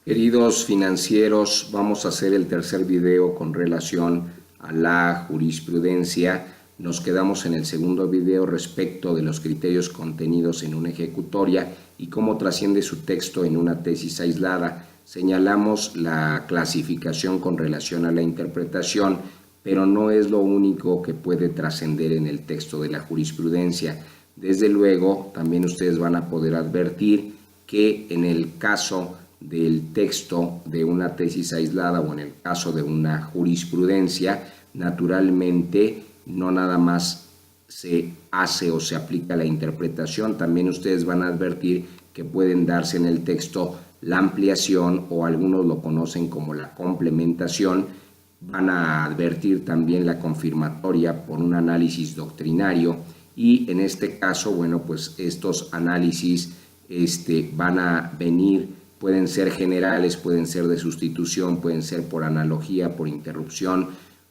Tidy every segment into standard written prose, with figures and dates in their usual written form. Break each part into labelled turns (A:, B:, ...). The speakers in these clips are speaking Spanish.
A: Queridos financieros, vamos a hacer el tercer video con relación a la jurisprudencia. Nos quedamos en el segundo video respecto de los criterios contenidos en una ejecutoria y cómo trasciende su texto en una tesis aislada. Señalamos la clasificación con relación a la interpretación, pero no es lo único que puede trascender en el texto de la jurisprudencia. Desde luego, también ustedes van a poder advertir que en el caso del texto de una tesis aislada o en el caso de una jurisprudencia, naturalmente no nada más se hace o se aplica la interpretación, también ustedes van a advertir que pueden darse en el texto la ampliación o algunos lo conocen como la complementación. Van a advertir también la confirmatoria por un análisis doctrinario y en este caso, bueno, pues estos análisis van a venir, pueden ser generales, pueden ser de sustitución, pueden ser por analogía, por interrupción,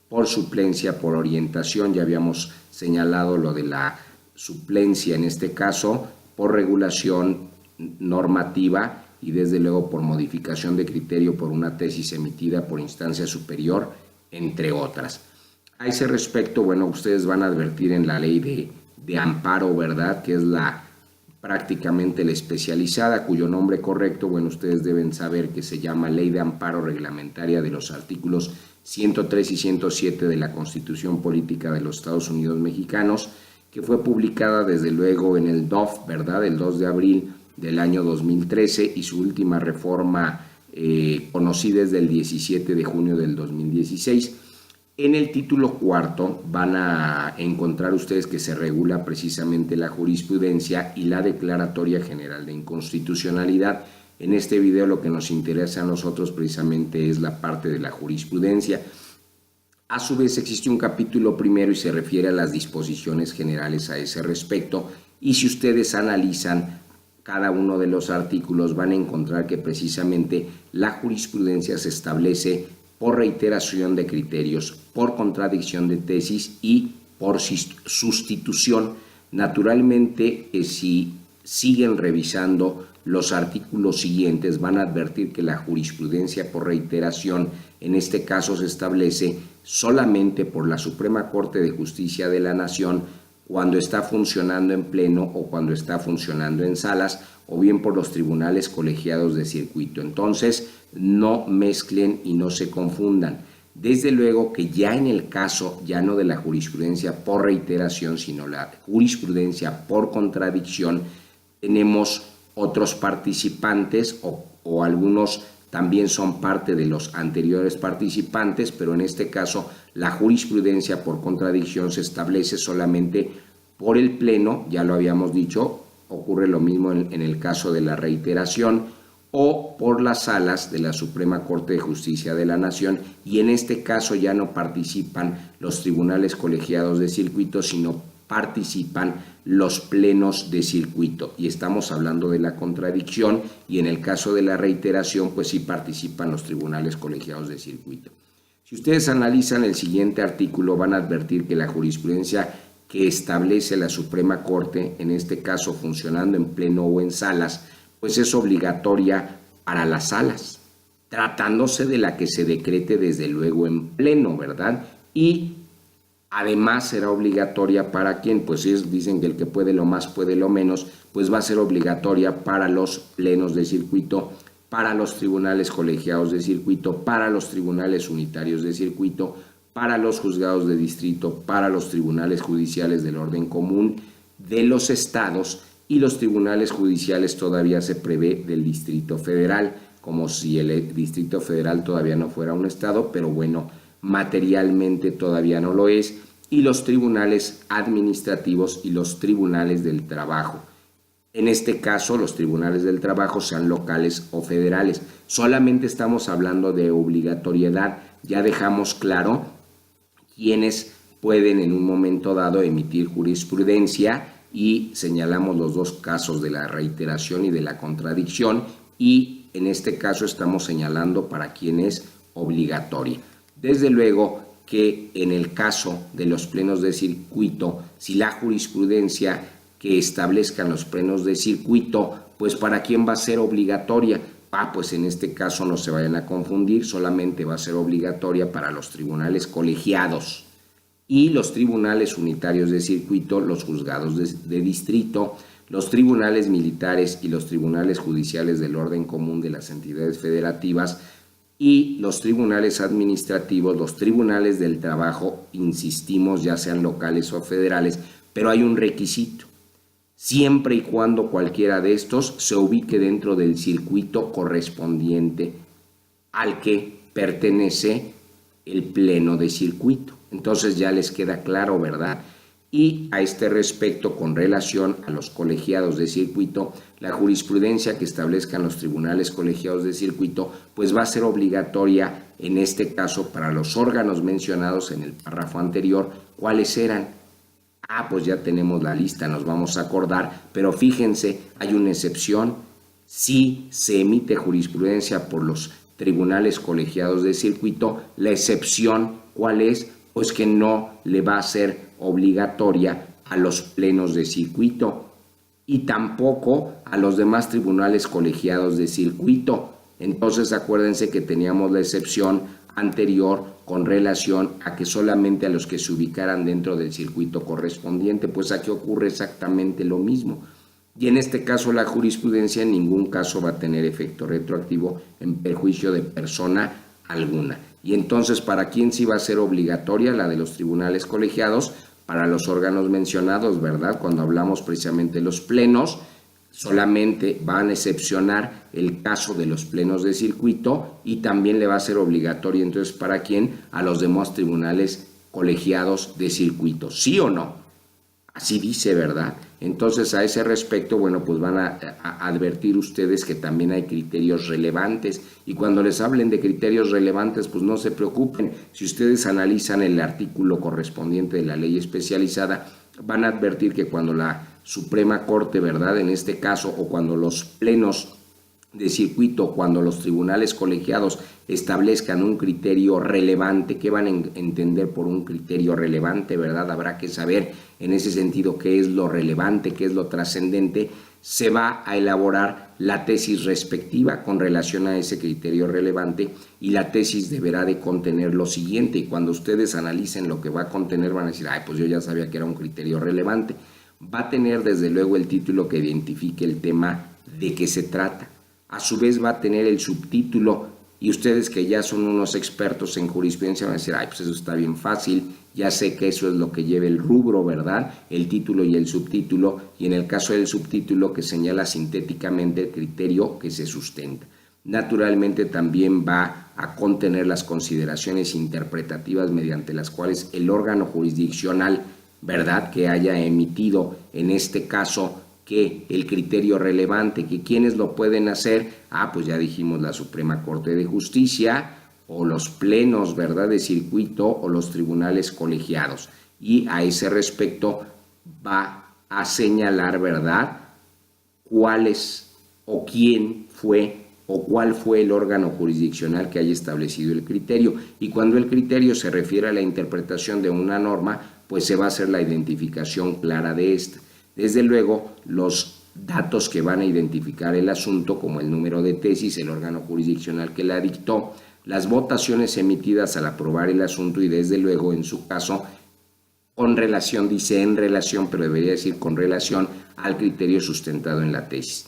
A: por suplencia, por orientación. Ya habíamos señalado lo de la suplencia en este caso, por regulación normativa y desde luego por modificación de criterio por una tesis emitida por instancia superior, entre otras. A ese respecto, bueno, ustedes van a advertir en la ley de amparo, ¿verdad?, que es prácticamente la especializada, cuyo nombre correcto, bueno, ustedes deben saber que se llama Ley de Amparo Reglamentaria de los artículos 103 y 107 de la Constitución Política de los Estados Unidos Mexicanos, que fue publicada desde luego en el DOF, ¿verdad?, el 2 de abril del año 2013 y su última reforma conocida desde el 17 de junio del 2016. En el título cuarto van a encontrar ustedes que se regula precisamente la jurisprudencia y la declaratoria general de inconstitucionalidad. En este video lo que nos interesa a nosotros precisamente es la parte de la jurisprudencia. A su vez existe un capítulo primero y se refiere a las disposiciones generales a ese respecto, y si ustedes analizan cada uno de los artículos van a encontrar que precisamente la jurisprudencia se establece por reiteración de criterios, por contradicción de tesis y por sustitución. Naturalmente, si siguen revisando los artículos siguientes, van a advertir que la jurisprudencia por reiteración, en este caso, se establece solamente por la Suprema Corte de Justicia de la Nación cuando está funcionando en pleno o cuando está funcionando en salas, o bien por los tribunales colegiados de circuito. Entonces, no mezclen y no se confundan. Desde luego que ya en el caso, ya no de la jurisprudencia por reiteración, sino la jurisprudencia por contradicción, tenemos otros participantes o algunos también son parte de los anteriores participantes, pero en este caso la jurisprudencia por contradicción se establece solamente por el pleno, ya lo habíamos dicho, ocurre lo mismo en el caso de la reiteración, o por las salas de la Suprema Corte de Justicia de la Nación, y en este caso ya no participan los tribunales colegiados de circuito, sino participan los plenos de circuito, y estamos hablando de la contradicción, y en el caso de la reiteración, pues sí participan los tribunales colegiados de circuito. Si ustedes analizan el siguiente artículo, van a advertir que la jurisprudencia que establece la Suprema Corte, en este caso funcionando en pleno o en salas, pues es obligatoria para las salas, tratándose de la que se decrete desde luego en pleno, ¿verdad? Y además será obligatoria para quien, pues dicen que el que puede lo más puede lo menos, pues va a ser obligatoria para los plenos de circuito, para los tribunales colegiados de circuito, para los tribunales unitarios de circuito, para los juzgados de distrito, para los tribunales judiciales del orden común de los estados, y los tribunales judiciales todavía se prevé del Distrito Federal, como si el Distrito Federal todavía no fuera un estado, pero bueno, materialmente todavía no lo es, y los tribunales administrativos y los tribunales del trabajo. En este caso, los tribunales del trabajo sean locales o federales. Solamente estamos hablando de obligatoriedad. Ya dejamos claro quiénes pueden en un momento dado emitir jurisprudencia y señalamos los dos casos de la reiteración y de la contradicción, y en este caso estamos señalando para quién es obligatoria. Desde luego que en el caso de los plenos de circuito, si la jurisprudencia que establezcan los plenos de circuito, pues ¿para quién va a ser obligatoria? pues en este caso no se vayan a confundir, solamente va a ser obligatoria para los tribunales colegiados y los tribunales unitarios de circuito, los juzgados de distrito, los tribunales militares y los tribunales judiciales del orden común de las entidades federativas y los tribunales administrativos, los tribunales del trabajo, insistimos, ya sean locales o federales, pero hay un requisito. Siempre y cuando cualquiera de estos se ubique dentro del circuito correspondiente al que pertenece el pleno de circuito. Entonces ya les queda claro, ¿verdad? Y a este respecto, con relación a los colegiados de circuito, la jurisprudencia que establezcan los tribunales colegiados de circuito, pues va a ser obligatoria en este caso para los órganos mencionados en el párrafo anterior. ¿Cuáles eran? Pues ya tenemos la lista, nos vamos a acordar, pero fíjense, hay una excepción. Si se emite jurisprudencia por los tribunales colegiados de circuito, la excepción, ¿cuál es? Pues que no le va a ser obligatoria a los plenos de circuito y tampoco a los demás tribunales colegiados de circuito. Entonces acuérdense que teníamos la excepción anterior con relación a que solamente a los que se ubicaran dentro del circuito correspondiente, pues aquí ocurre exactamente lo mismo. Y en este caso la jurisprudencia en ningún caso va a tener efecto retroactivo en perjuicio de persona alguna. Y entonces, ¿para quién sí va a ser obligatoria? La de los tribunales colegiados, para los órganos mencionados, ¿verdad? Cuando hablamos precisamente de los plenos, solamente van a excepcionar el caso de los plenos de circuito y también le va a ser obligatoria. Entonces, ¿para quién? A los demás tribunales colegiados de circuito. ¿Sí o no? Así dice, ¿verdad? Entonces, a ese respecto, bueno, pues van a advertir ustedes que también hay criterios relevantes. Y cuando les hablen de criterios relevantes, pues no se preocupen. Si ustedes analizan el artículo correspondiente de la ley especializada, van a advertir que cuando la Suprema Corte, ¿verdad?, en este caso, o cuando los plenos de circuito, cuando los tribunales colegiados establezcan un criterio relevante, ¿qué van a entender por un criterio relevante, verdad? Habrá que saber en ese sentido qué es lo relevante, qué es lo trascendente. Se va a elaborar la tesis respectiva con relación a ese criterio relevante y la tesis deberá de contener lo siguiente. Y cuando ustedes analicen lo que va a contener van a decir, pues yo ya sabía que era un criterio relevante. Va a tener desde luego el título que identifique el tema de qué se trata. A su vez va a tener el subtítulo y ustedes que ya son unos expertos en jurisprudencia van a decir, pues eso está bien fácil, ya sé que eso es lo que lleva el rubro, ¿verdad? El título y el subtítulo, y en el caso del subtítulo que señala sintéticamente el criterio que se sustenta. Naturalmente también va a contener las consideraciones interpretativas mediante las cuales el órgano jurisdiccional, ¿verdad?, que haya emitido en este caso que el criterio relevante, que quienes lo pueden hacer, pues ya dijimos la Suprema Corte de Justicia o los plenos, ¿verdad?, de circuito o los tribunales colegiados. Y a ese respecto va a señalar, ¿verdad?, cuáles o quién fue o cuál fue el órgano jurisdiccional que haya establecido el criterio. Y cuando el criterio se refiere a la interpretación de una norma, pues se va a hacer la identificación clara de esta. Desde luego, los datos que van a identificar el asunto, como el número de tesis, el órgano jurisdiccional que la dictó, las votaciones emitidas al aprobar el asunto y desde luego, en su caso, con relación, dice en relación, pero debería decir con relación al criterio sustentado en la tesis.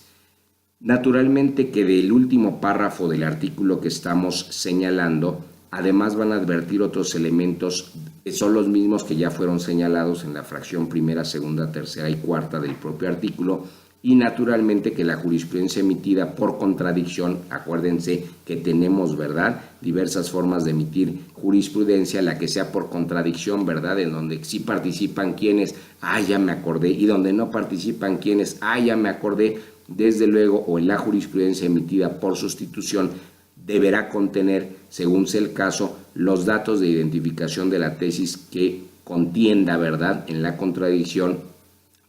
A: Naturalmente que del último párrafo del artículo que estamos señalando, además van a advertir otros elementos que son los mismos que ya fueron señalados en la fracción primera, segunda, tercera y cuarta del propio artículo, y naturalmente que la jurisprudencia emitida por contradicción, acuérdense que tenemos, ¿verdad?, diversas formas de emitir jurisprudencia, la que sea por contradicción, ¿verdad?, en donde sí participan quienes, ya me acordé, y donde no participan quienes, ya me acordé, desde luego, o en la jurisprudencia emitida por sustitución, deberá contener, según sea el caso, los datos de identificación de la tesis que contienda, ¿verdad?, en la contradicción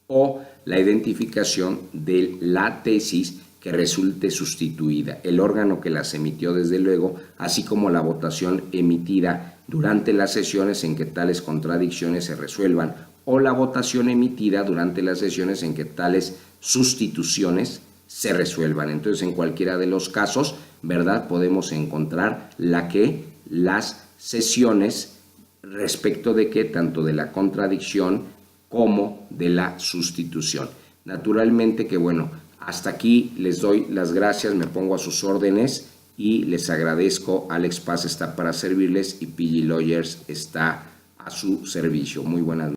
A: o la identificación de la tesis que resulte sustituida, el órgano que las emitió desde luego, así como la votación emitida durante las sesiones en que tales contradicciones se resuelvan o la votación emitida durante las sesiones en que tales sustituciones se resuelvan. Entonces, en cualquiera de los casos, ¿verdad?, podemos encontrar las sesiones respecto de que tanto de la contradicción como de la sustitución. Naturalmente que, bueno, hasta aquí les doy las gracias, me pongo a sus órdenes y les agradezco. Alex Paz está para servirles y PG Lawyers está a su servicio. Muy buenas noches.